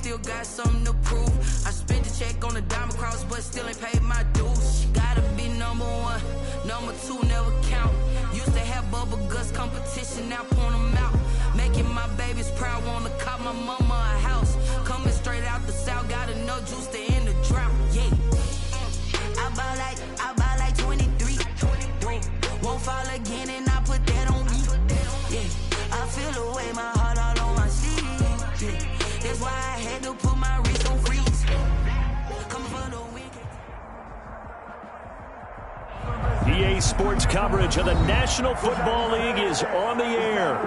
still got something to prove. I spent the check on the diamond cross, but still ain't paid my dues. Gotta be number one, number two never count. Used to have bubble guts competition, now point them out. Making my babies proud, wanna cop my mama a house. Coming straight out the south, got enough juice to end the drought. Yeah, I buy like 23. Won't fall again, and I put that on me. Yeah, I feel away, my heart all on my sleeve. Yeah, that's why I had to put my wrist on freeze. Coming for the weekend. EA Sports coverage of the National Football League is on the air.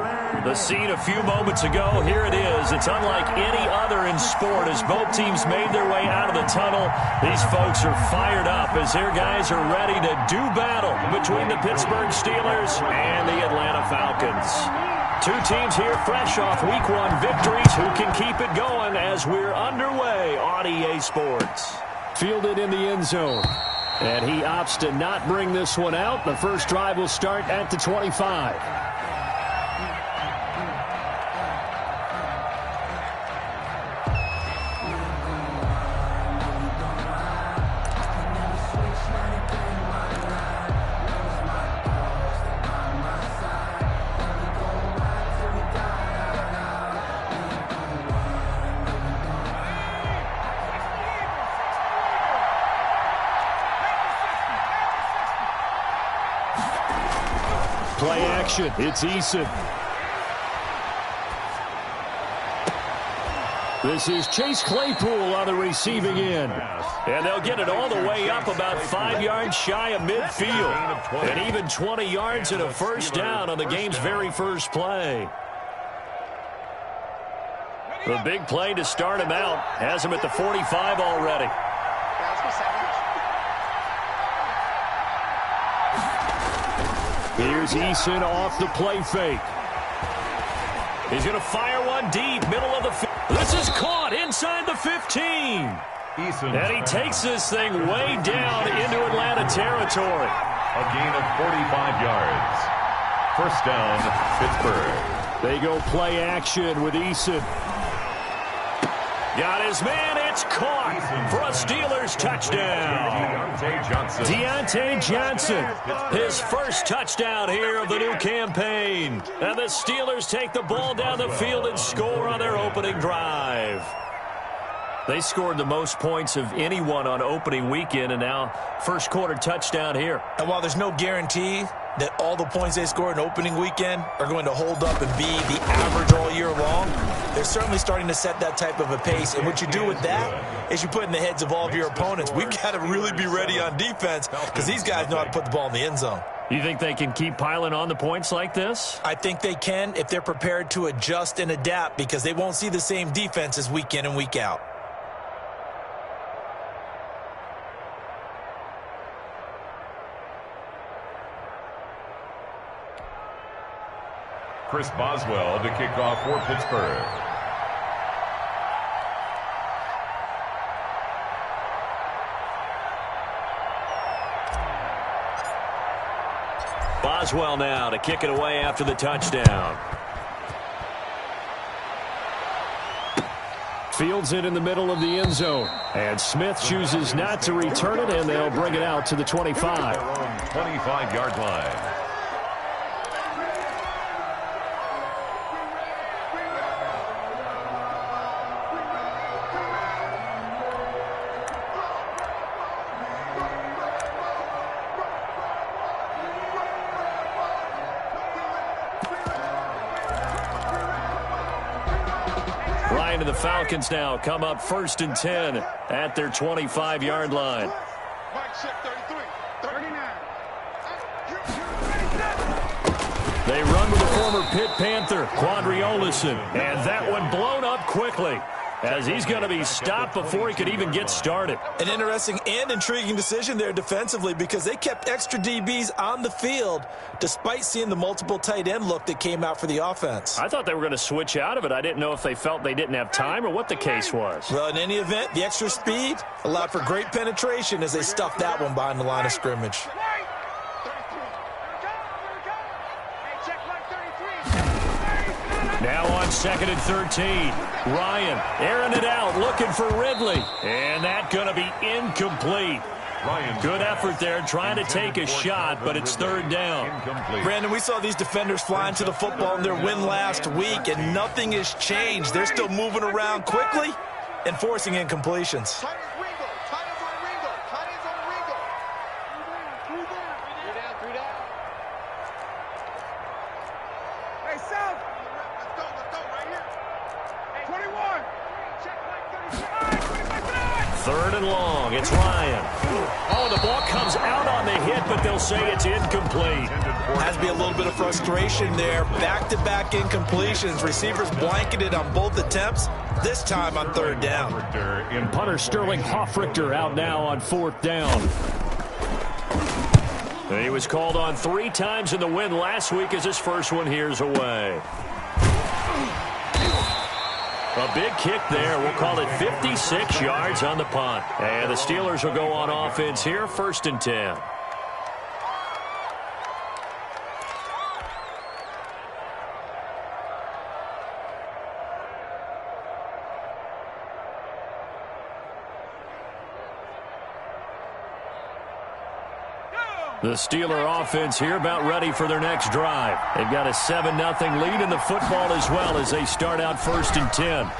The scene a few moments ago, here it is. It's unlike any other in sport as both teams made their way out of the tunnel. These folks are fired up as their guys are ready to do battle between the Pittsburgh Steelers and the Atlanta Falcons. Two teams here fresh off Week 1 victories who can keep it going as we're underway on EA Sports. Fielded in the end zone. And he opts to not bring this one out. The first drive will start at the 25. Play action. It's Eason. This is Chase Claypool on the receiving end. And they'll get it all the way up about 5 yards shy of midfield. And even 20 yards and a first down on the game's very first play. The big play to start him out has him at the 45 already. Here's Eason off the play fake. He's going to fire one deep, middle of the field. This is caught inside the 15. And he takes this thing way down into Atlanta territory. A gain of 45 yards. First down, Pittsburgh. They go play action with Eason. Got his man. It's caught for a Steelers touchdown. Deontay Johnson, his first touchdown here of the new campaign. And the Steelers take the ball down the field and score on their opening drive. They scored the most points of anyone on opening weekend, and now first quarter touchdown here. And while there's no guarantee that all the points they score in opening weekend are going to hold up and be the average all year long, they're certainly starting to set that type of a pace. And what you do with that is you put in the heads of all of your opponents, we've got to really be ready on defense because these guys know how to put the ball in the end zone. You think they can keep piling on the points like this? I think they can if they're prepared to adjust and adapt because they won't see the same defenses week in and week out. Chris Boswell to kick off for Pittsburgh. Boswell now to kick it away after the touchdown. Fields it in the middle of the end zone. And Smith chooses not to return it, and they'll bring it out to the 25. 25-yard line. And the Falcons now come up 1st and 10 at their 25-yard line. They run with the former Pitt Panther, Quandre Olison, and that one blown up quickly as he's going to be stopped before he could even get started. An interesting and intriguing decision there defensively because they kept extra DBs on the field despite seeing the multiple tight end look that came out for the offense. I thought they were going to switch out of it. I didn't know if they felt they didn't have time or what the case was. Well, in any event, the extra speed allowed for great penetration as they stuffed that one behind the line of scrimmage. Now on 2nd and 13. Ryan airing it out looking for Ridley. And that's going to be incomplete. Good effort there trying to take a shot, but it's third down. Brandon, we saw these defenders flying to the football in their win last week, and nothing has changed. They're still moving around quickly and forcing incompletions. Third and long. It's Ryan. Oh, the ball comes out on the hit, but they'll say it's incomplete. Has to be a little bit of frustration there. Back-to-back incompletions. Receivers blanketed on both attempts, this time on third down. And punter Sterling Hoffrichter out now on fourth down. He was called on 3 times in the win last week as his first one here's away. A big kick there. We'll call it 56 yards on the punt. And the Steelers will go on offense here, 1st and 10. The Steeler offense here about ready for their next drive. They've got a 7-0 lead in the football as well as they start out 1st and 10.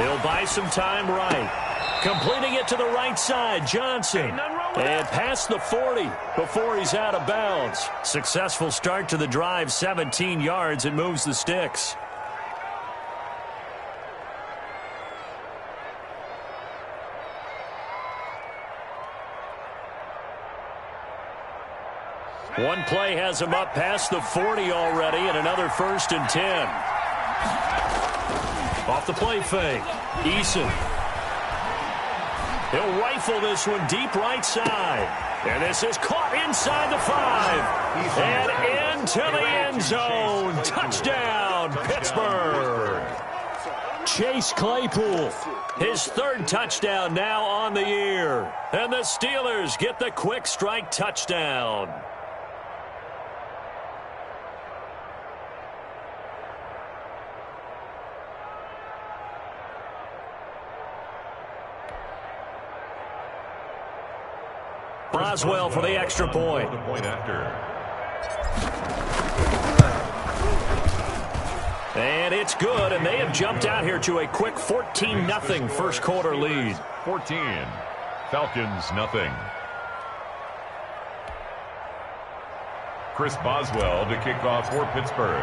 He'll buy some time right. Completing it to the right side, Johnson. And past the 40 before he's out of bounds. Successful start to the drive, 17 yards. It moves the sticks. One play has him up past the 40 already, and another 1st and 10. Off the play fake. Eason. He'll rifle this one deep right side. And this is caught inside the 5. And into the end zone. Touchdown, Pittsburgh. Chase Claypool. His 3rd touchdown now on the year. And the Steelers get the quick strike touchdown. Boswell for the extra point. And it's good, and they have jumped out here to a quick 14-0 first quarter lead. 14. Falcons, nothing. Chris Boswell to kick off for Pittsburgh.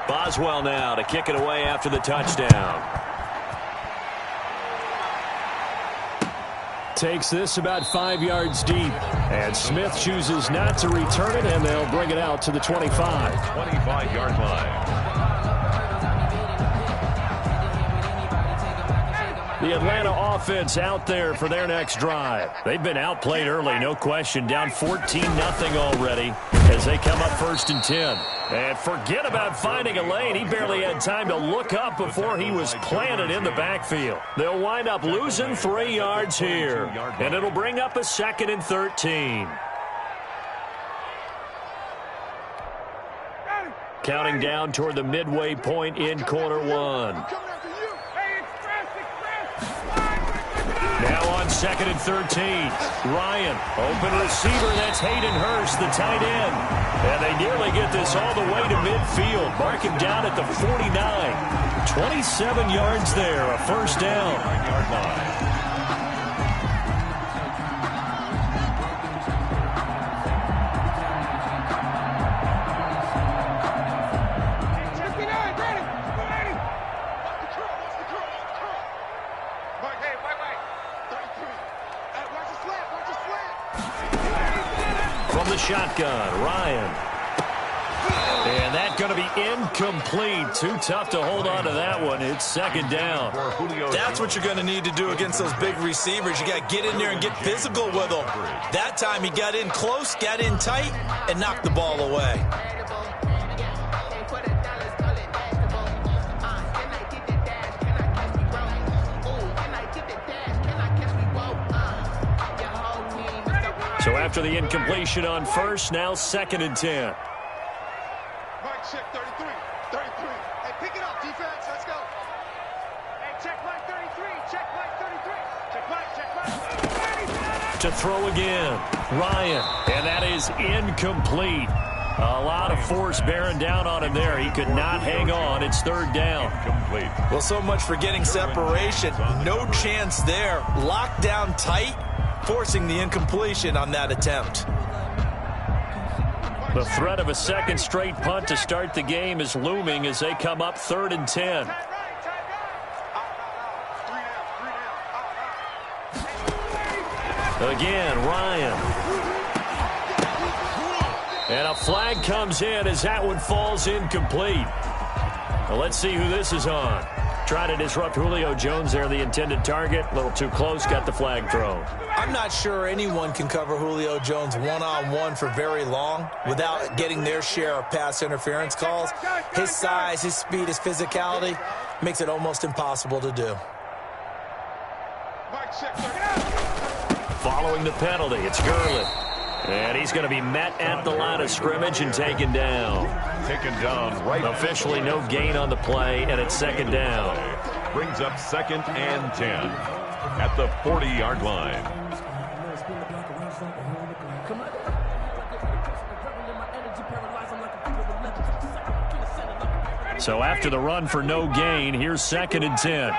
Boswell now to kick it away after the touchdown. Takes this about 5 yards deep. And Smith chooses not to return it, and they'll bring it out to the 25. 25-yard line. The Atlanta offense out there for their next drive. They've been outplayed early, no question. Down 14-0 already as they come up 1st and 10. And forget about finding a lane. He barely had time to look up before he was planted in the backfield. They'll wind up losing 3 yards here. And it'll bring up a 2nd and 13. Counting down toward the midway point in quarter 1. Now on 2nd and 13. Ryan, open receiver. That's Hayden Hurst, the tight end. And they nearly get this all the way to midfield. Mark him down at the 49. 27 yards there, a 1st down. 9-yard line. From the shotgun, Ryan. And that's going to be incomplete. Too tough to hold on to that one. It's 2nd down. That's what you're going to need to do against those big receivers. You got to get in there and get physical with them. That time he got in close, got in tight, and knocked the ball away. So after the incompletion on 1st, now 2nd and 10. Mike, check 33. 33. Hey, pick it up, defense. Let's go. Hey, check Mike 33. to throw again. Ryan, and that is incomplete. A lot of force bearing down on him there. He could not hang on. It's third down. Complete. Well, so much for getting separation. No chance there. Locked down tight, forcing the incompletion on that attempt. The threat of a second straight punt to start the game is looming as they come up 3rd and 10. Again, Ryan. And a flag comes in as that one falls incomplete. Well, let's see who this is on. Trying to disrupt Julio Jones there, the intended target. A little too close, got the flag thrown. I'm not sure anyone can cover Julio Jones one-on-one for very long without getting their share of pass interference calls. His size, his speed, his physicality makes it almost impossible to do. Following the penalty, it's Gurley. And he's going to be met at the line of scrimmage and taken down. Taken down right. Officially no gain on the play, and it's second down. Brings up 2nd and 10 at the 40-yard line. So after the run for no gain, here's 2nd and 10.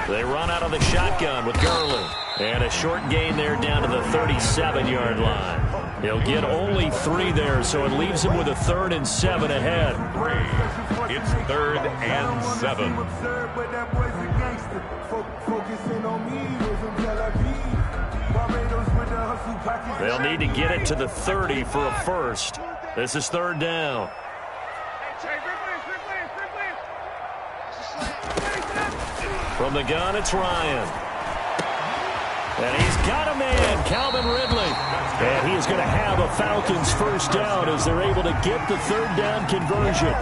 They run out of the shotgun with Gurley. And a short gain there down to the 37-yard line. He'll get only 3 there, so it leaves him with a 3rd and 7 ahead. It's 3rd and 7. They'll need to get it to the 30 for a first. This is 3rd down. From the gun, it's Ryan. And he's got a man, Calvin Ridley. And he is going to have a Falcons first down as they're able to get the 3rd down conversion.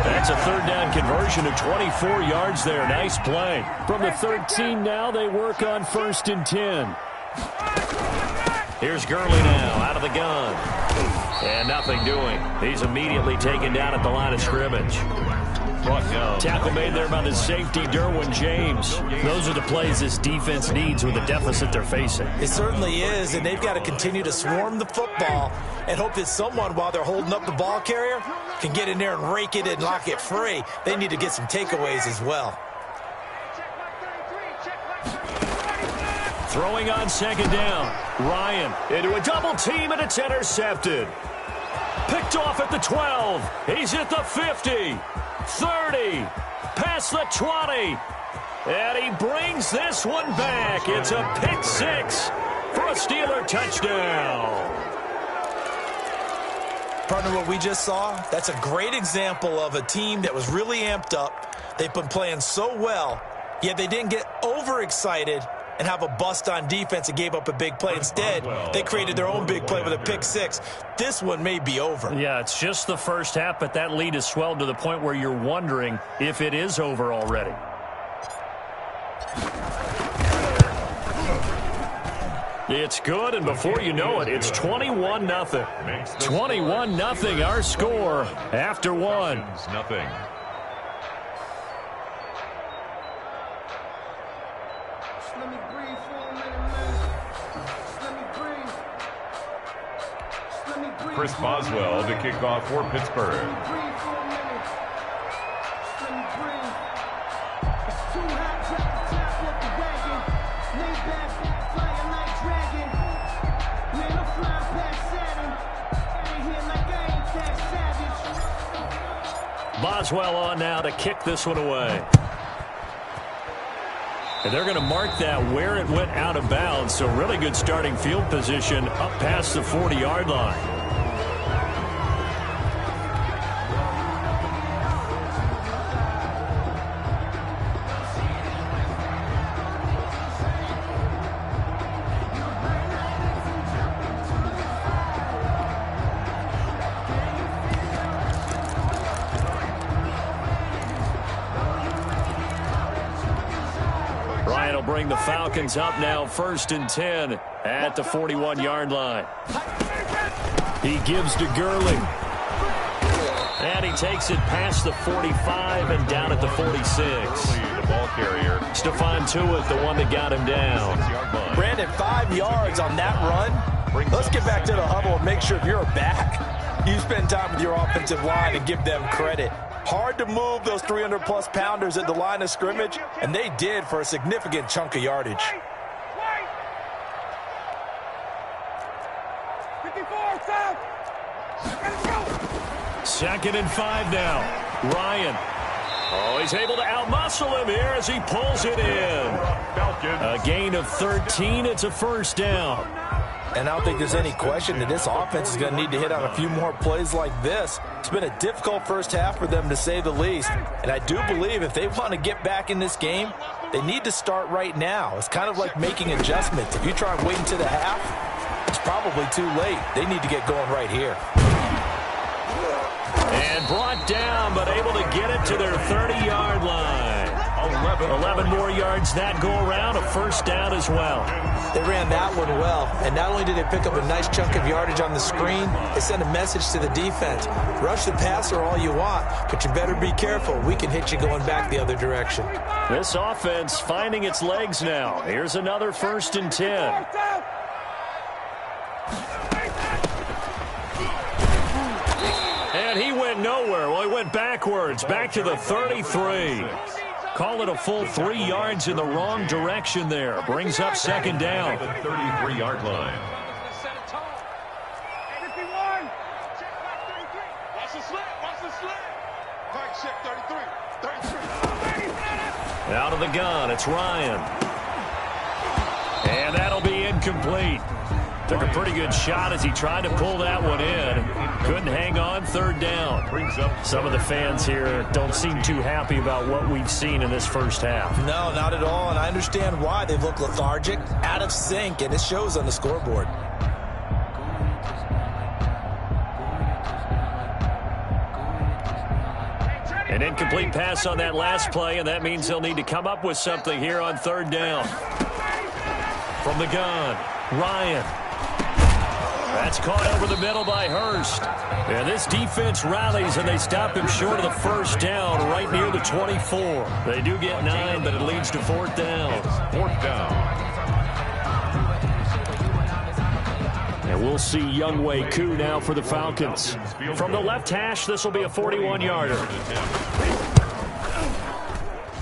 That's a 3rd down conversion of 24 yards there. Nice play. From the 13 now, they work on 1st and 10. Here's Gurley now out of the gun. And nothing doing. He's immediately taken down at the line of scrimmage. Tackle made there by the safety, Derwin James. Those are the plays this defense needs with the deficit they're facing. It certainly is, and they've got to continue to swarm the football and hope that someone, while they're holding up the ball carrier, can get in there and rake it and lock it free. They need to get some takeaways as well. Throwing on 2nd down. Ryan into a double team, and it's intercepted. Picked off at the 12. He's at the 50. 30, past the 20, and he brings this one back. It's a pick 6 for a Steeler touchdown. Partner, what we just saw, that's a great example of a team that was really amped up. They've been playing so well, yet they didn't get overexcited and have a bust on defense and gave up a big play. Instead, they created their own big play with a pick 6. This one may be over. Yeah, it's just the first half, but that lead has swelled to the point where you're wondering if it is over already. It's good, and before you know it, it's 21-0. 21-0, our score after 1. Nothing. Chris Boswell to kick off for Pittsburgh. Boswell on now to kick this one away. And they're going to mark that where it went out of bounds. So really good starting field position up past the 40-yard line. Bring the Falcons up now 1st and 10 at the 41-yard line. He gives to Gurley. And he takes it past the 45 and down at the 46. The ball carrier. Stephon Tuitt, the one that got him down. Brandon, 5 yards on that run. Let's get back to the huddle and make sure you're back. You spend time with your offensive line and give them credit. Hard to move those 300-plus pounders at the line of scrimmage, and they did for a significant chunk of yardage. 2nd and 5 now. Ryan. Oh, he's able to outmuscle him here as he pulls it in. A gain of 13. It's a first down. And I don't think there's any question that this offense is going to need to hit on a few more plays like this. It's been a difficult first half for them, to say the least. And I do believe if they want to get back in this game, they need to start right now. It's kind of like making adjustments. If you try and wait until the half, it's probably too late. They need to get going right here. And brought down, but able to get it to their 30-yard line. 11 more yards that go around, a first down as well. They ran that one well, and not only did they pick up a nice chunk of yardage on the screen, they sent a message to the defense. Rush the passer all you want, but you better be careful. We can hit you going back the other direction. This offense finding its legs now. Here's another 1st and 10. And he went nowhere. Well, he went backwards, back to the 33. Call it a full 3 yards in the wrong direction there. Brings up 2nd down. The 33-yard line. Out of the gun, it's Ryan. And that'll be incomplete. Took a pretty good shot as he tried to pull that one in. Couldn't hang on, 3rd down. Some of the fans here don't seem too happy about what we've seen in this first half. No, not at all, and I understand why. They've looked lethargic, out of sync, and it shows on the scoreboard. An incomplete pass on that last play, and that means they'll need to come up with something here on 3rd down. From the gun, Ryan. That's caught over the middle by Hurst. And this defense rallies, and they stop him short of the first down right near the 24. They do get 9, but it leads to 4th down. 4th down. And we'll see Younghoe Koo now for the Falcons. From the left hash, this will be a 41-yarder.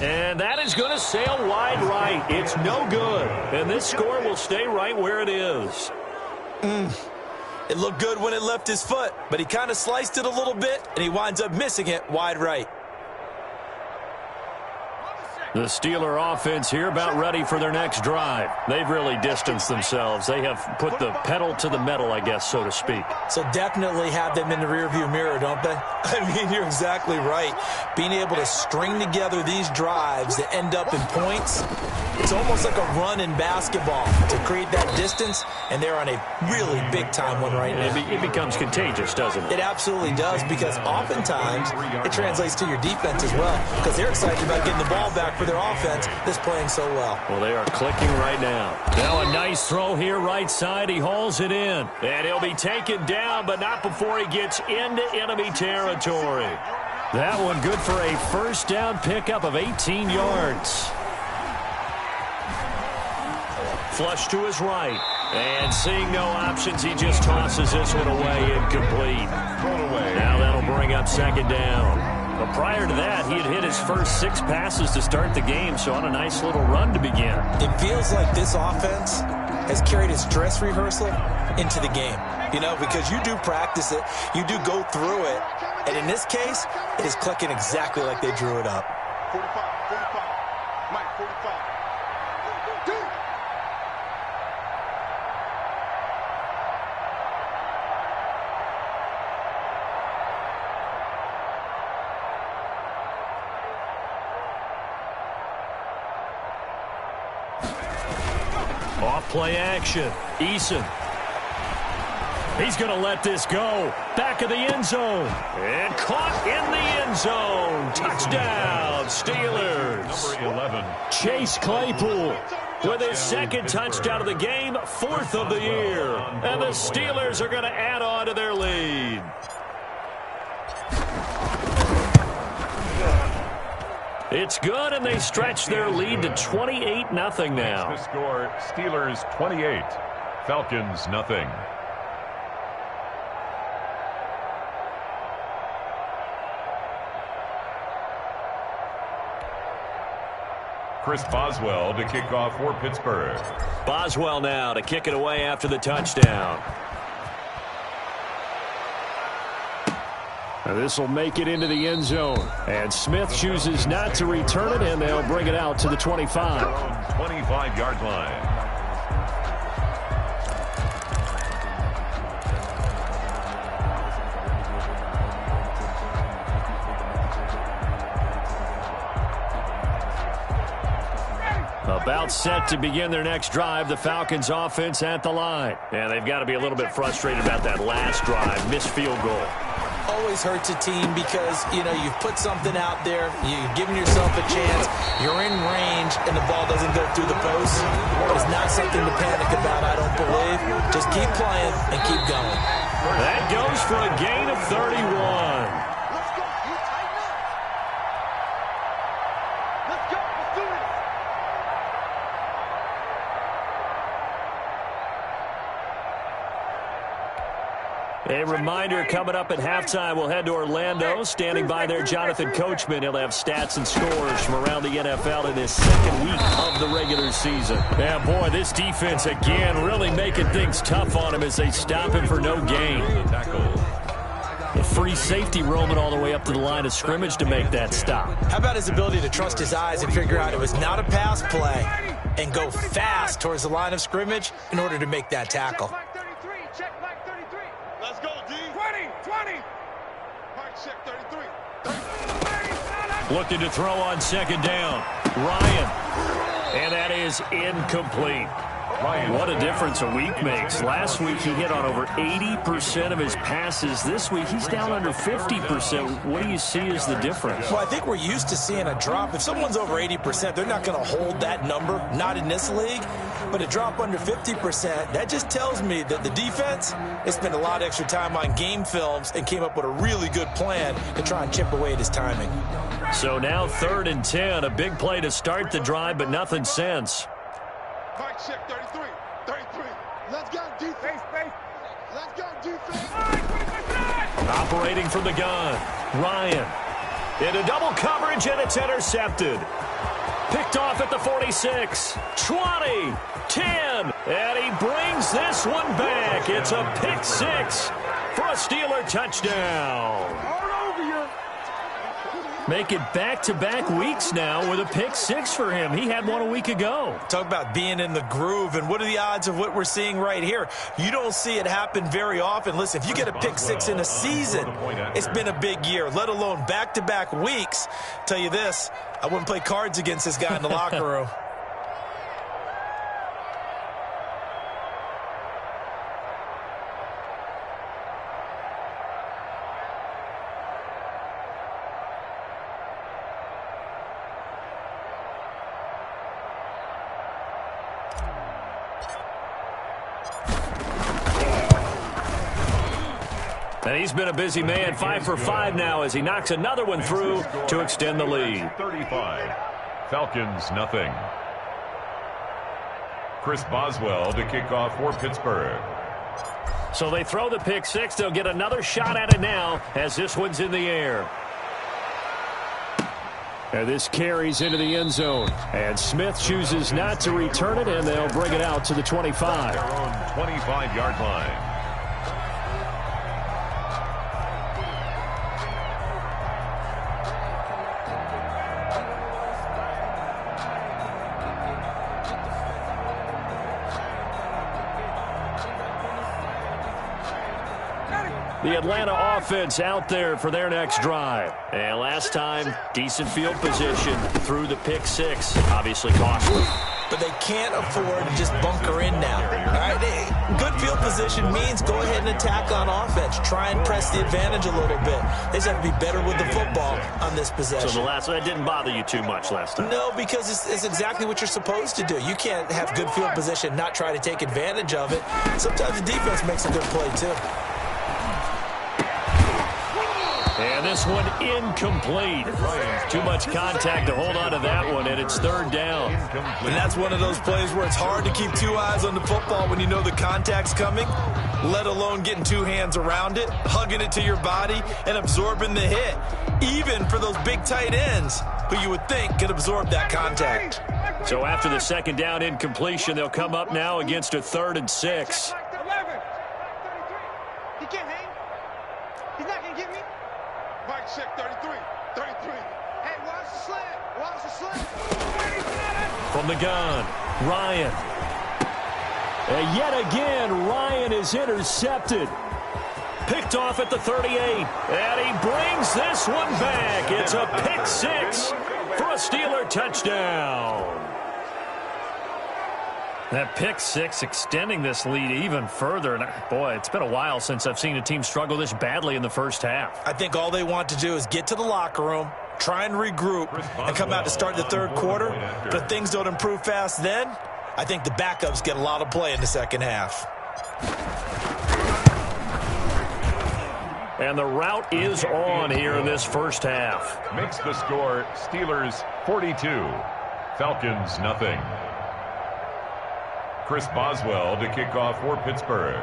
And that is going to sail wide right. It's no good. And this score will stay right where it is. It looked good when it left his foot, but he kind of sliced it a little bit, and he winds up missing it wide right. The Steeler offense here about ready for their next drive. They've really distanced themselves. They have put the pedal to the metal, I guess, so to speak. So definitely have them in the rearview mirror, don't they? I mean, you're exactly right. Being able to string together these drives that end up in points, it's almost like a run in basketball to create that distance, and they're on a really big-time one right now. It becomes contagious, doesn't it? It absolutely does, because oftentimes it translates to your defense as well, because they're excited about getting the ball back for their offense that's playing so well. Well, they are clicking right now. Now a nice throw here right side. He hauls it in. And he'll be taken down, but not before he gets into enemy territory. That one good for a first down pickup of 18 yards. Flush to his right. And seeing no options, he just tosses this one away, incomplete. Now that'll bring up 2nd down. But prior to that, he had hit his first 6 passes to start the game, so on a nice little run to begin. It feels like this offense has carried its dress rehearsal into the game. You know, because you do practice it, you do go through it, and in this case, it is clicking exactly like they drew it up. 45, Mike, 45. Off play action. Eason. He's going to let this go. Back of the end zone. And caught in the end zone. Touchdown, Steelers. Number 11. Chase Claypool with his 2nd touchdown of the game, 4th of the year. And the Steelers are going to add on to their lead. It's good, and they stretch their lead to 28-0 now. The score, Steelers 28, Falcons nothing. Chris Boswell to kick off for Pittsburgh. Boswell now to kick it away after the touchdown. This will make it into the end zone. And Smith chooses not to return it, and they'll bring it out to the 25. 25-yard line. About set to begin their next drive, the Falcons offense at the line. And they've got to be a little bit frustrated about that last drive, missed field goal. Always hurts a team because, you've put something out there, you've given yourself a chance, you're in range, and the ball doesn't go through the post. It's not something to panic about, I don't believe. Just keep playing and keep going. That goes for a gain of 31. A reminder, coming up at halftime, we'll head to Orlando. Standing by there, Jonathan Coachman. He'll have stats and scores from around the NFL in his second week of the regular season. Yeah, boy, this defense, again, really making things tough on him as they stop him for no gain. The free safety roaming all the way up to the line of scrimmage to make that stop. How about his ability to trust his eyes and figure out it was not a pass play and go fast towards the line of scrimmage in order to make that tackle? Let's go, D. 20. Mike, check 33. Looking to throw on second down. Ryan. And that is incomplete. What a difference a week makes. Last week he hit on over 80% of his passes. This week he's down under 50%. What do you see as the difference? Well, I think we're used to seeing a drop. If someone's over 80%, they're not going to hold that number, not in this league. But a drop under 50%, that just tells me that the defense has spent a lot of extra time on game films and came up with a really good plan to try and chip away at his timing. So now 3rd and 10, a big play to start the drive, but nothing since. Mike, check 33. Let's go, defense. Let's go, defense. Operating from the gun. Ryan. Into double coverage, and it's intercepted. Picked off at the 46. 20. 10. And he brings this one back. It's a pick six for a Steeler touchdown. Make it back-to-back weeks now with a pick six for him. He had one a week ago. Talk about being in the groove, and what are the odds of what we're seeing right here? You don't see it happen very often. Listen, if you get a pick six in a season, it's been a big year, let alone back-to-back weeks. Tell you this, I wouldn't play cards against this guy in the locker room. And he's been a busy man, 5 for 5 now as he knocks another one through to extend the lead. 35. Falcons nothing. Chris Boswell to kick off for Pittsburgh. So they throw the pick six. They'll get another shot at it now as this one's in the air. And this carries into the end zone. And Smith chooses not to return it, and they'll bring it out to the 25. Their own 25-yard line. The Atlanta offense out there for their next drive. And last time, decent field position through the pick six. Obviously costly. But they can't afford to just bunker in now. All right? Good field position means go ahead and attack on offense. Try and press the advantage a little bit. They just have to be better with the football on this possession. So that didn't bother you too much last time? No, because it's exactly what you're supposed to do. You can't have good field position, not try to take advantage of it. Sometimes the defense makes a good play, too. And this one incomplete. Too much contact to hold on to that one, and it's third down. And that's one of those plays where it's hard to keep two eyes on the football when you know the contact's coming, let alone getting two hands around it, hugging it to your body, and absorbing the hit, even for those big tight ends who you would think could absorb that contact. So after the second down incompletion, they'll come up now against a 3rd and 6. He can't hang. He's not going to get me. Mike check 33. 33. Hey, watch the slant. Watch the slant. From the gun, Ryan. And yet again, Ryan is intercepted. Picked off at the 38. And he brings this one back. It's a pick 6 for a Steeler touchdown. That pick 6 extending this lead even further. And boy, it's been a while since I've seen a team struggle this badly in the first half. I think all they want to do is get to the locker room, try and regroup, and come out to start the third quarter. But if things don't improve fast then, I think the backups get a lot of play in the second half. And the route is on here in this first half. Makes the score Steelers 42, Falcons nothing. Chris Boswell to kick off for Pittsburgh.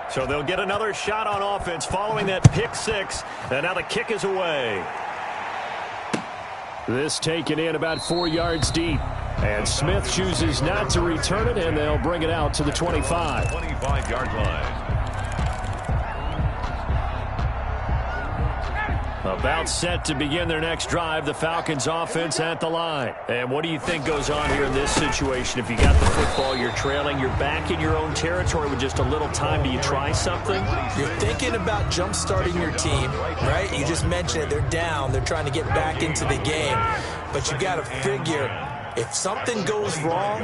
So they'll get another shot on offense following that pick 6. And now the kick is away. This taken in about 4 yards deep. And Smith chooses not to return it, and they'll bring it out to the 25. 25-yard line. About set to begin their next drive, the Falcons offense at the line. And what do you think goes on here in this situation? If you got the football, you're trailing, you're back in your own territory with just a little time. Do you try something? You're thinking about jump-starting your team, right? You just mentioned it. They're down. They're trying to get back into the game. But you got to figure, if something goes wrong,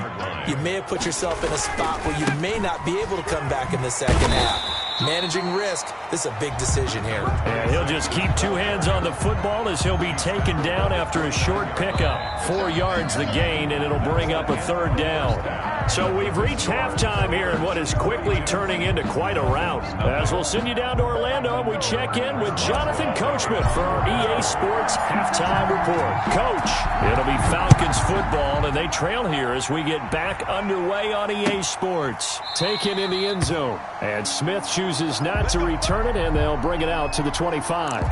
you may have put yourself in a spot where you may not be able to come back in the second half. Managing risk, this is a big decision here. And he'll just keep two hands on the football as he'll be taken down after a short pickup. 4 yards the gain, and it'll bring up a third down. So we've reached halftime here in what is quickly turning into quite a rout. As we'll send you down to Orlando, and we check in with Jonathan Coachman for our EA Sports Halftime Report. Coach, it'll be Falcons football, and they trail here as we get back underway on EA Sports. Taken in the end zone, and Smith chooses not to return it, and they'll bring it out to the 25.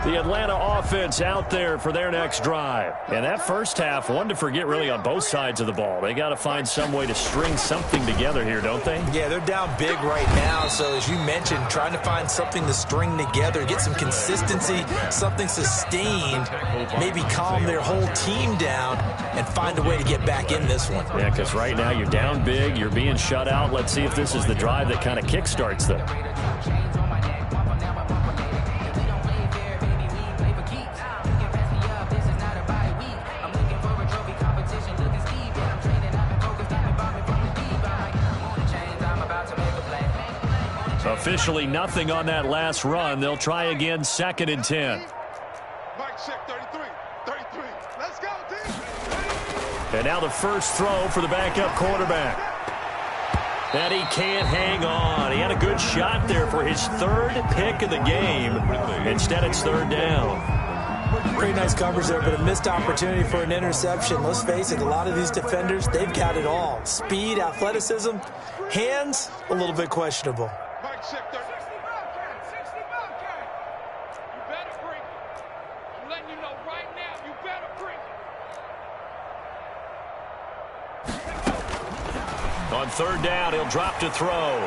The Atlanta offense out there for their next drive. And that first half, one to forget really on both sides of the ball. They got to find some way to string something together here, don't they? Yeah, they're down big right now. So as you mentioned, trying to find something to string together, get some consistency, something sustained, maybe calm their whole team down and find a way to get back in this one. Yeah, because right now you're down big, you're being shut out. Let's see if this is the drive that kind of kickstarts them. Officially nothing on that last run. They'll try again, 2nd and 10. Mike check 33. 33. Let's go, team. And now the first throw for the backup quarterback. And he can't hang on. He had a good shot there for his 3rd pick of the game. Instead, it's 3rd down. Pretty nice coverage there, but a missed opportunity for an interception. Let's face it, a lot of these defenders, they've got it all. Speed, athleticism, hands, a little bit questionable. Mike check 30. 60 You better bring it. I'm letting you know right now, you better bring it. On 3rd down, he'll drop to throw.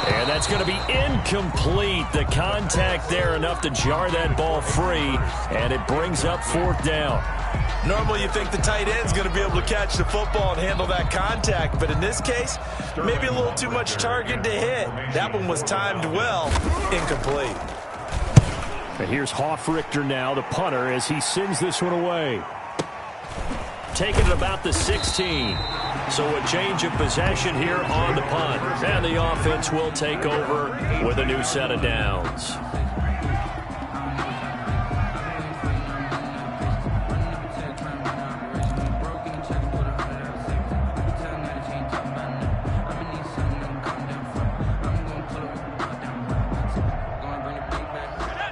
And that's going to be incomplete. The contact there enough to jar that ball free, and it brings up 4th down. Normally you think the tight end's going to be able to catch the football and handle that contact, but in this case, maybe a little too much target to hit. That one was timed well, incomplete. And here's Hoffrichter now, the punter, as he sends this one away. Taking it about the 16. So a change of possession here on the punt. And the offense will take over with a new set of downs.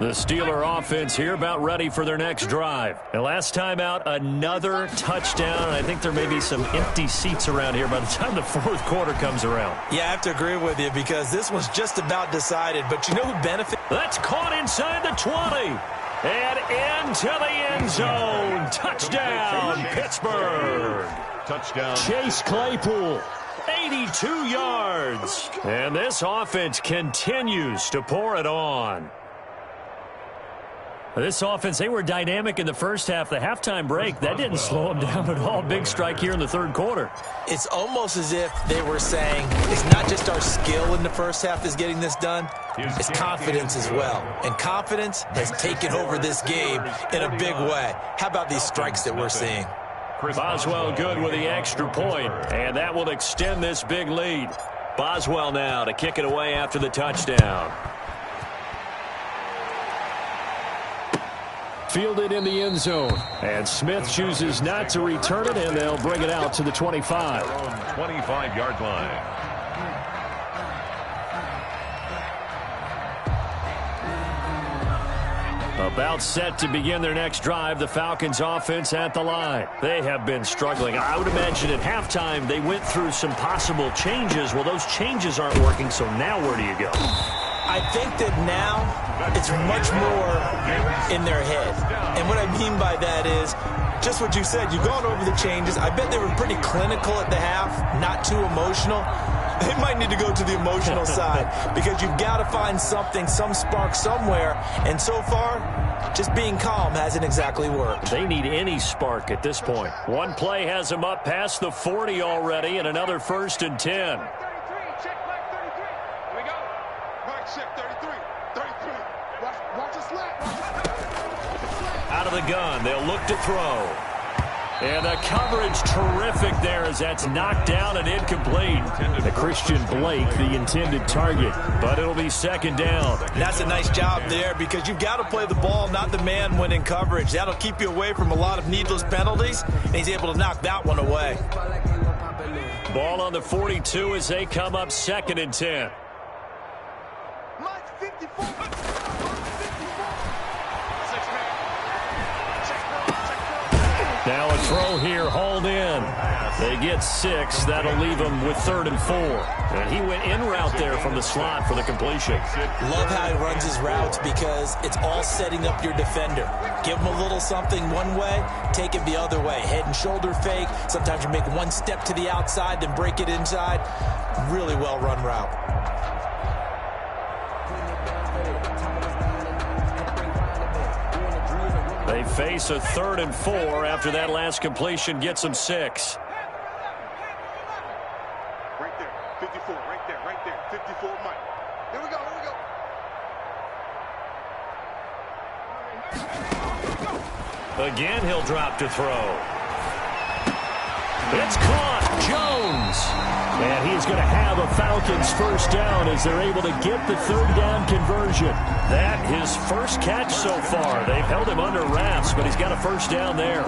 The Steeler offense here about ready for their next drive. And last time out, another touchdown. And I think there may be some empty seats around here by the time the 4th quarter comes around. Yeah, I have to agree with you because this one's just about decided. But you know who benefits? That's caught inside the 20. And into the end zone. Touchdown, Pittsburgh. Touchdown. Chase Claypool. 82 yards. And this offense continues to pour it on. This offense, they were dynamic in the first half. The halftime break, that didn't slow them down at all. Big strike here in the 3rd quarter. It's almost as if they were saying it's not just our skill in the first half that's getting this done. It's confidence as well. And confidence has taken over this game in a big way. How about these strikes that we're seeing? Boswell good with the extra point, and that will extend this big lead. Boswell now to kick it away after the touchdown. Fielded in the end zone. And Smith chooses not to return it, and they'll bring it out to the 25. 25-yard line. About set to begin their next drive, the Falcons offense at the line. They have been struggling. I would imagine at halftime they went through some possible changes. Well, those changes aren't working, so now where do you go? I think that now it's much more in their head. And what I mean by that is just what you said. You've gone over the changes. I bet they were pretty clinical at the half, not too emotional. They might need to go to the emotional side because you've got to find something, some spark somewhere. And so far, just being calm hasn't exactly worked. They need any spark at this point. One play has them up past the 40 already, and another 1st and 10. Out of the gun, they'll look to throw. And the coverage terrific there as that's knocked down and incomplete. The Christian Blake, the intended target, but it'll be 2nd down. That's a nice job there because you've got to play the ball, not the man when in coverage. That'll keep you away from a lot of needless penalties, and he's able to knock that one away. Ball on the 42 as they come up 2nd and 10. Now a throw here, hauled in. They get 6. That'll leave them with 3rd and 4. And he went in route there from the slot for the completion. Love how he runs his routes because it's all setting up your defender. Give him a little something one way, take it the other way. Head and shoulder fake. Sometimes you make one step to the outside, then break it inside. Really well run route. They face a 3rd and 4 after that last completion gets them 6. Right there, 54, right there, 54, Mike. Here we go, Again, he'll drop to throw. It's caught, Jones. And he's going to have a Falcons 1st down as they're able to get the 3rd down conversion. That his first catch so far. They've held him under wraps, but he's got a 1st down there.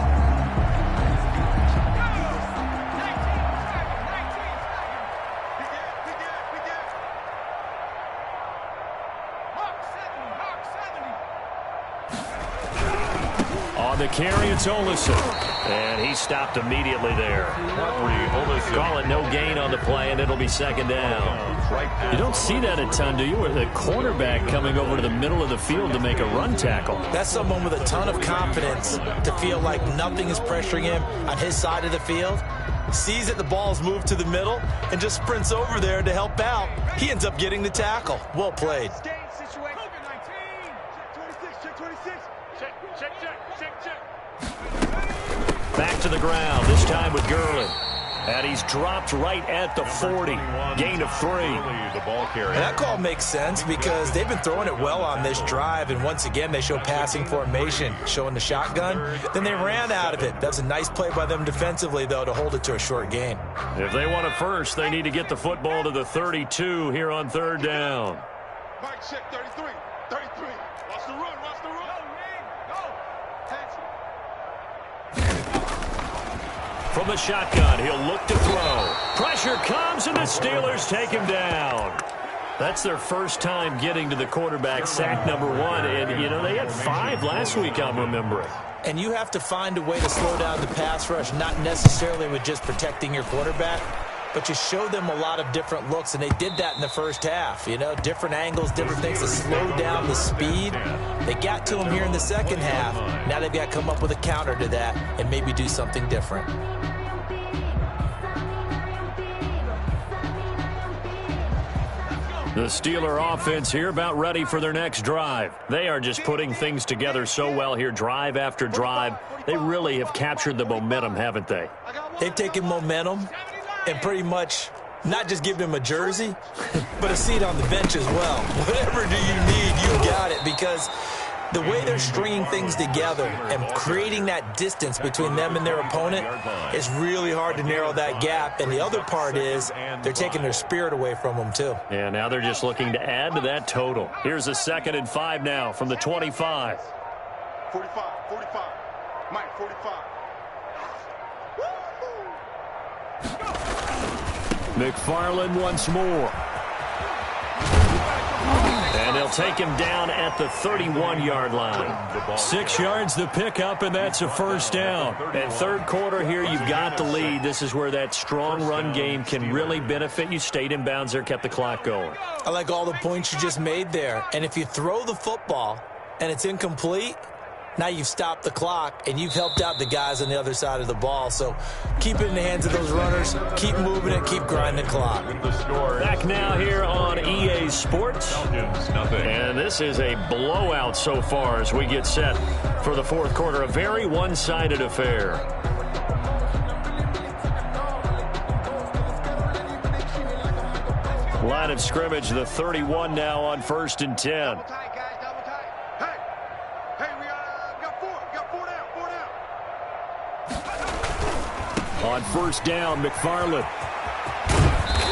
On the carry, it's Olsen. And he stopped immediately there. Call it no gain on the play, and it'll be second down. You don't see that a ton, do you? With a cornerback coming over to the middle of the field to make a run tackle. That's someone with a ton of confidence to feel like nothing is pressuring him on his side of the field. Sees that the ball's moved to the middle and just sprints over there to help out. He ends up getting the tackle. Well played. Back to the ground, this time with Gurley. And he's dropped right at the 40. Gain of 3. And that call makes sense because they've been throwing it well on this drive. And once again, they show passing formation, showing the shotgun. Then they ran out of it. That's a nice play by them defensively, though, to hold it to a short gain. If they want it first, they need to get the football to the 32 here on third down. Mike check 33. 33. Watch the run. Watch the run. Go. From the shotgun, he'll look to throw. Pressure comes, and the Steelers take him down. That's their first time getting to the quarterback, sack number 1. And, you know, they had 5 last week, I'm remembering. And you have to find a way to slow down the pass rush, not necessarily with just protecting your quarterback, but you show them a lot of different looks, and they did that in the first half. You know, different angles, different things to slow down the speed. They got to him here in the second half. Now they've got to come up with a counter to that and maybe do something different. The Steeler offense here about ready for their next drive. They are just putting things together so well here, drive after drive. They really have captured the momentum, haven't they? They've taken momentum and pretty much not just given him a jersey, but a seat on the bench as well. Whatever do you need, you got it, because the way they're stringing things together and creating that distance between them and their opponent is really hard to narrow that gap. And the other part is they're taking their spirit away from them, too. Yeah, now they're just looking to add to that total. Here's a 2nd and 5 now from the 25. 45. Mike, 45. McFarland once more. And they'll take him down at the 31-yard line. 6 yards the pickup, and that's a first down. And third quarter here, you've got the lead. This is where that strong run game can really benefit you. Stayed in bounds there, kept the clock going. I like all the points you just made there. And if you throw the football and it's incomplete, now you've stopped the clock, and you've helped out the guys on the other side of the ball. So keep it in the hands of those runners. Keep moving it. Keep grinding the clock. Back now here on EA Sports. And this is a blowout so far as we get set for the fourth quarter. A very one-sided affair. Line of scrimmage, the 31 now on 1st and 10. On first down, McFarland.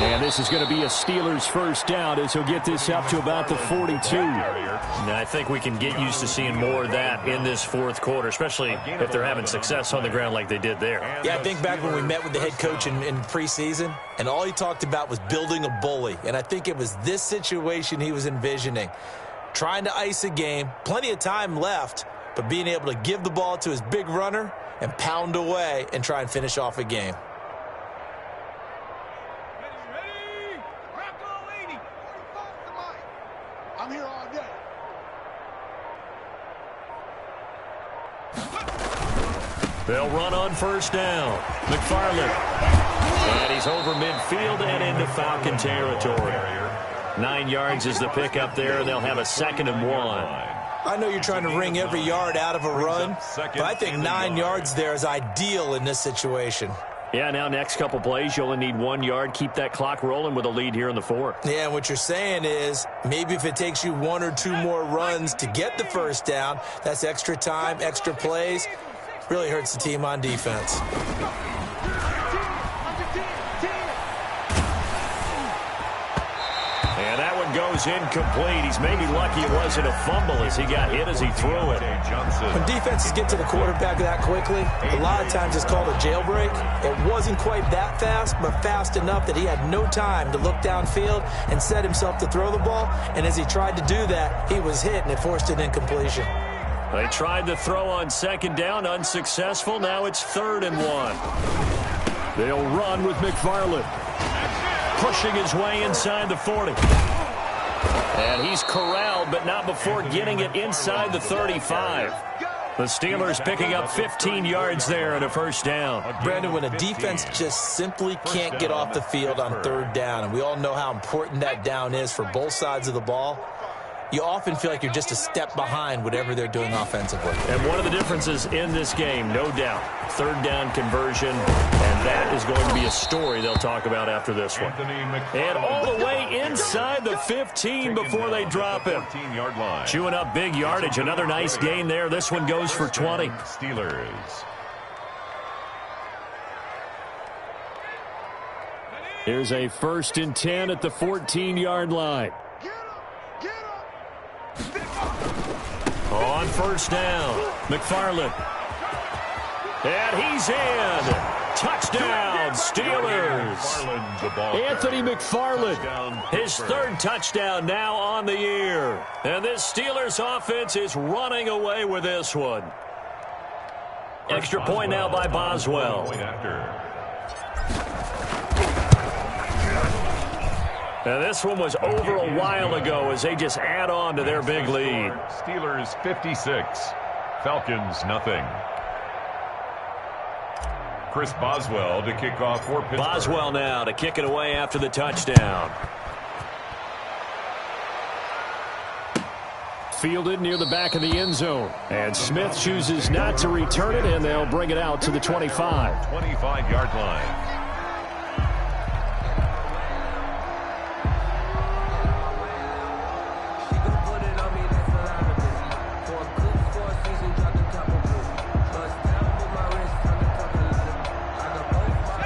And this is going to be a Steelers first down as he'll get this up to about the 42. Now, I think we can get used to seeing more of that in this fourth quarter, especially if they're having success on the ground like they did there. Yeah, I think back when we met with the head coach in preseason, and all he talked about was building a bully. And I think it was this situation he was envisioning. Trying to ice a game, plenty of time left, but being able to give the ball to his big runner and pound away and try and finish off a game. I'm here all day. They'll run on first down. McFarland. And he's over midfield and into Falcon territory. 9 yards is the pickup there. They'll have a 2nd and 1. I know you're trying to wring every yard out of a run, but I think 9 yards there is ideal in this situation. Yeah, now next couple plays, you only need 1 yard. Keep that clock rolling with a lead here in the fourth. Yeah, and what you're saying is maybe if it takes you 1 or 2 more runs to get the first down, that's extra time, extra plays. Really hurts the team on defense. And that one goes incomplete. He's maybe lucky it wasn't a fumble as he got hit as he threw it. When defenses get to the quarterback that quickly, a lot of times it's called a jailbreak. It wasn't quite that fast, but fast enough that he had no time to look downfield and set himself to throw the ball. And as he tried to do that, he was hit, and it forced an incompletion. They tried to throw on second down, unsuccessful. Now it's 3rd and 1. They'll run with McFarland. Pushing his way inside the 40. And he's corralled, but not before getting it inside the 35. The Steelers picking up 15 yards there and a first down. Brandon, when a defense just simply can't get off the field on 3rd down, and we all know how important that down is for both sides of the ball, you often feel like you're just a step behind whatever they're doing offensively. And one of the differences in this game, no doubt, 3rd down conversion, and that is going to be a story they'll talk about after this one. And all the way inside the 15 before they drop him. Chewing up big yardage, another nice gain there. This one goes for 20. Steelers. Here's a 1st and 10 at the 14-yard line. On 1st down, McFarland. And he's in. Touchdown, Steelers. Anthony McFarland, his 3rd touchdown now on the year. And this Steelers offense is running away with this one. Extra point now by Boswell. Now this one was over a while ago as they just add on to their big lead. Steelers 56, Falcons nothing. Chris Boswell to kick off for Pittsburgh. Boswell now to kick it away after the touchdown. Fielded near the back of the end zone. And Smith chooses not to return it, and they'll bring it out to the 25. 25-yard line.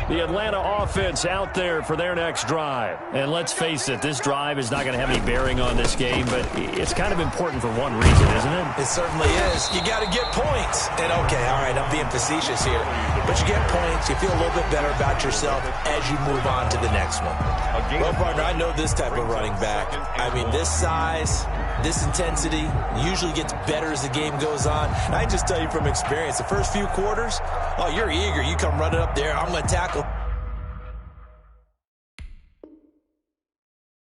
The Atlanta offense out there for their next drive. And let's face it, this drive is not going to have any bearing on this game, but it's kind of important for one reason, isn't it? It certainly is. You got to get points. And, okay, all right, I'm being facetious here. But you get points, you feel a little bit better about yourself as you move on to the next one. Well, partner, I know this type of running back. I mean, this size, this intensity usually gets better as the game goes on. And I just tell you from experience, the first few quarters, oh, you're eager. You come running up there, I'm going to tackle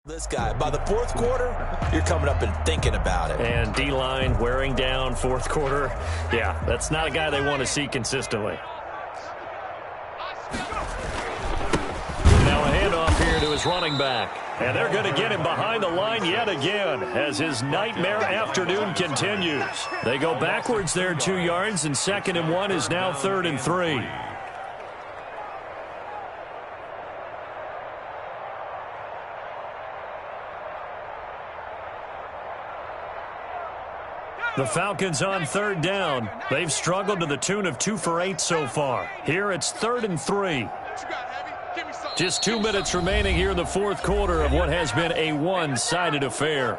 this guy. By the 4th quarter, you're coming up and thinking about it. And D-line wearing down 4th quarter. Yeah, that's not a guy they want to see consistently. Now a handoff here to his running back. And they're going to get him behind the line yet again as his nightmare afternoon continues. They go backwards there 2 yards, and 2nd and 1 is now 3rd and 3. The Falcons on 3rd down. They've struggled to the tune of 2 for 8 so far. Here it's 3rd and 3. Just 2 minutes remaining here in the 4th quarter of what has been a one-sided affair.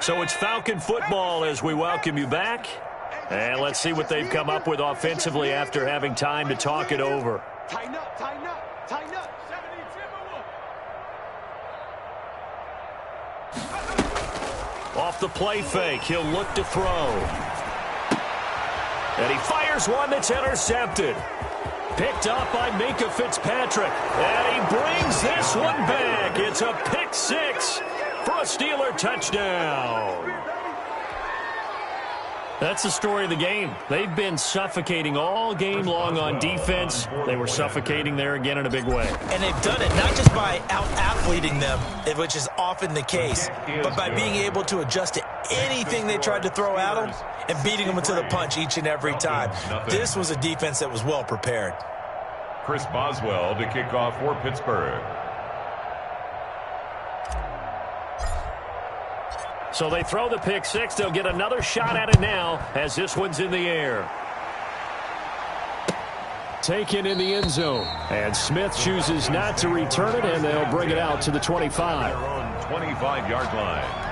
So it's Falcon football as we welcome you back. And let's see what they've come up with offensively after having time to talk it over. Tighten up, tighten up, tighten up. Off the play fake, he'll look to throw. And he fires one that's intercepted. Picked up by Minkah Fitzpatrick. And he brings this one back. It's a pick 6 for a Steeler touchdown. That's the story of the game. They've been suffocating all game long on defense. They were suffocating there again in a big way. And they've done it not just by out-athleting them, which is often the case, but by being able to adjust to anything they tried to throw at them and beating them to the punch each and every time. This was a defense that was well prepared. Chris Boswell to kick off for Pittsburgh. So they throw the pick 6. They'll get another shot at it now as this one's in the air. Taken in the end zone. And Smith chooses not to return it, and they'll bring it out to the 25. They're on 25-yard line.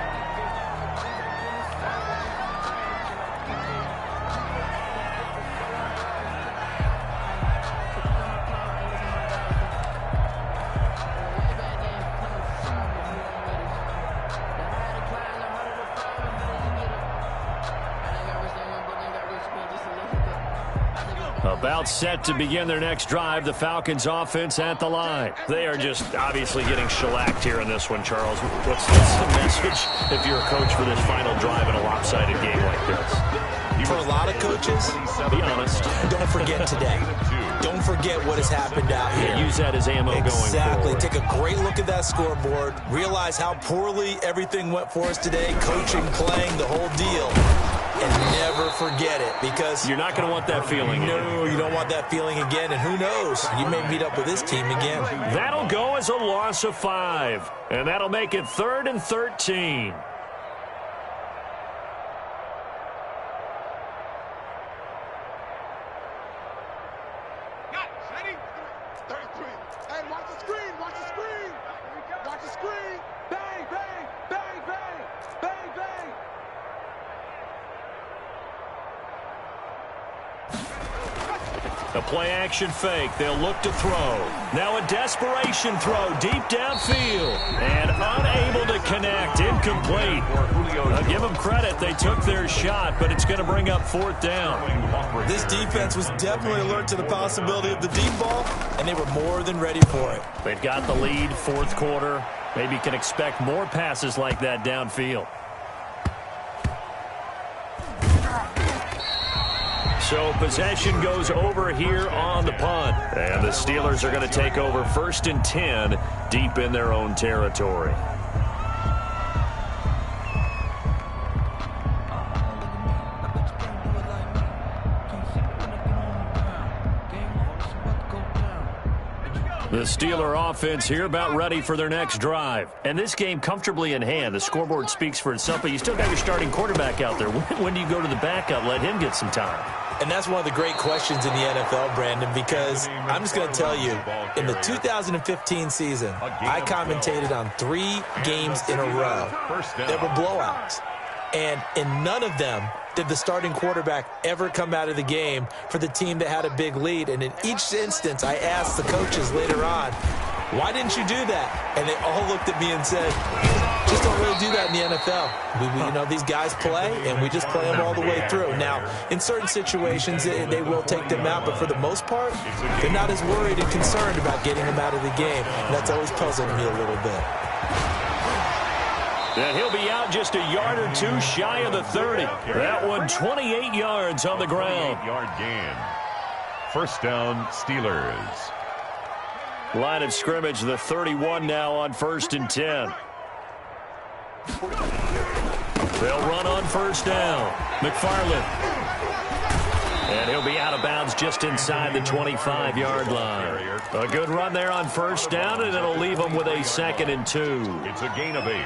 About set to begin their next drive, the Falcons offense at the line. They are just obviously getting shellacked here in this one, Charles. What's the message if you're a coach for this final drive in a lopsided game like this? For a lot of coaches, be honest, don't forget today. Don't forget what has happened out here. Use that as ammo going forward. Exactly. Take a great look at that scoreboard. Realize how poorly everything went for us today. Coaching, playing, the whole deal. And never forget it, because you're not going to want that feeling. No, you don't want that feeling again. And who knows? You may meet up with this team again. That'll go as a loss of 5. And that'll make it 3rd and 13. A play-action fake. They'll look to throw. Now a desperation throw deep downfield. And unable to connect. Incomplete. I'll give them credit. They took their shot, but it's going to bring up 4th down. This defense was definitely alert to the possibility of the deep ball, and they were more than ready for it. They've got the lead, 4th quarter. Maybe can expect more passes like that downfield. So possession goes over here on the punt. And the Steelers are going to take over 1st and 10 deep in their own territory. The Steeler offense here about ready for their next drive. And this game comfortably in hand. The scoreboard speaks for itself, but you still got your starting quarterback out there. When do you go to the backup? Let him get some time. And that's one of the great questions in the NFL, Brandon, because I'm just going to tell you, in the 2015 season, I commentated on 3 games in a row that were blowouts. And in none of them did the starting quarterback ever come out of the game for the team that had a big lead. And in each instance, I asked the coaches later on, why didn't you do that? And they all looked at me and said, just don't really do that in the NFL. You know, these guys play, and we just play them all the way through. Now, in certain situations, they will take them out, but for the most part, they're not as worried and concerned about getting them out of the game. And that's always puzzled me a little bit. And he'll be out just a yard or 2 shy of the 30. That one 28 yards on the ground. 28-yard gain. 1st down, Steelers. Line of scrimmage, the 31 now on 1st and 10. They'll run on 1st down. McFarland. And he'll be out of bounds just inside the 25-yard line. A good run there on 1st down, and it'll leave them with a 2nd and 2. It's a gain of 8.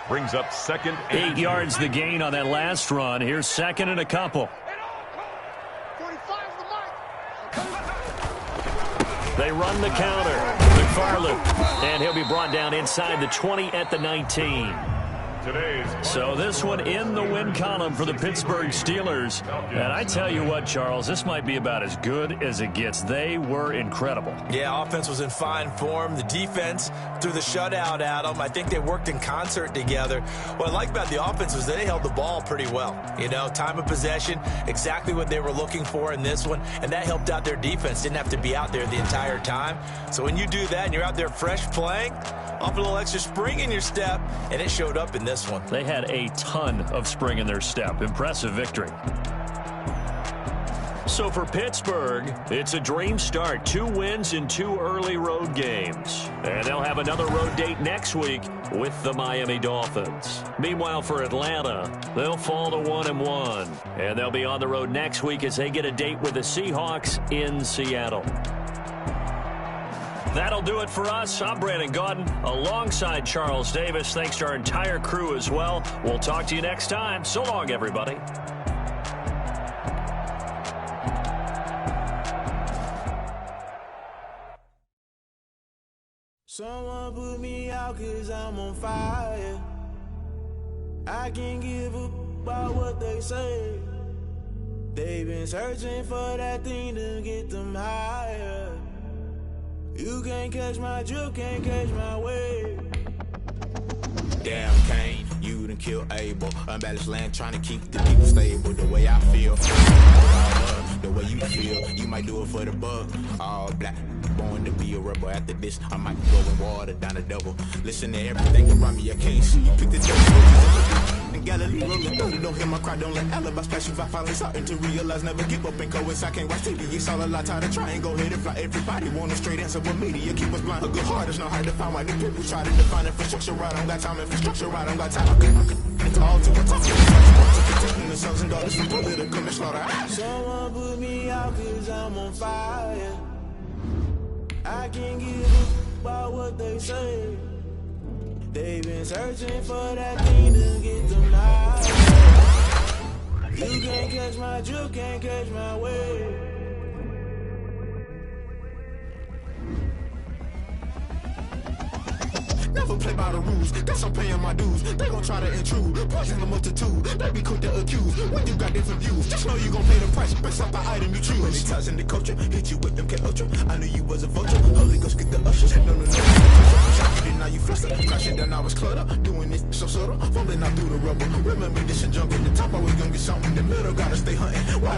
Brings up 2nd and 8 yards the gain on that last run. Here's 2nd and a couple. They run the counter. McFarland. And he'll be brought down inside the 20 at the 19. So this one in the win column for the Pittsburgh Steelers. And I tell you what, Charles, this might be about as good as it gets. They were incredible. Yeah, offense was in fine form. The defense threw the shutout at them. I think they worked in concert together. What I like about the offense was they held the ball pretty well. You know, time of possession, exactly what they were looking for in this one. And that helped out their defense. Didn't have to be out there the entire time. So when you do that and you're out there fresh playing, off a little extra spring in your step, and it showed up in this one. They had a ton of spring in their step. Impressive victory. So for Pittsburgh, it's a dream start. 2 wins in 2 early road games. And they'll have another road date next week with the Miami Dolphins. Meanwhile, for Atlanta, they'll fall to 1-1. And they'll be on the road next week as they get a date with the Seahawks in Seattle. That'll do it for us. I'm Brandon Gaudin alongside Charles Davis. Thanks to our entire crew as well. We'll talk to you next time. So long, everybody. Someone put me out 'cause I'm on fire. I can't give up about what they say. They've been searching for that thing to get them higher. You can't catch my drift, can't catch my wave. Damn, Kane, you done killed Abel. Unbalanced land trying to keep the people stable. The way I feel, the way you feel, you might do it for the bug. All black, born to be a rebel. After this, I might go in water down the double. Listen to everything around me, I can't see. Pick the devil. And Galilee rolling thunder, don't hear my cry, don't let alibis pass you by. Finally starting to realize, never give up and coincide. Can't watch TV, it's all a lot, tired of trying. Go ahead and fly. Everybody want a straight answer, but media keep us blind. A good heart is not hard to find. Why the people try to define infrastructure right? I don't got time, infrastructure right, I don't got time. It's all too much. Protecting the sons and daughters from political manslaughter. Someone put me out cause I'm on fire. I can't give a about what they say. They've been searching for that thing to get them high. You can't catch my drift, can't catch my wave. Never play by the rules, guess I'm paying my dues. They gon' try to intrude, poison the multitude. They be quick to accuse when you got different views. Just know you gon' pay the price based off the item you choose. Many ties in the culture, hit you with them K-Ultra. I knew you was a vulture, Holy Ghost get the ushers. No, now you flustered, crashing down, I was cluttered. Doing this so subtle, fumbling out through the rubble. Remember this and jump in the top, I was gonna get something. The middle gotta stay hunting. Why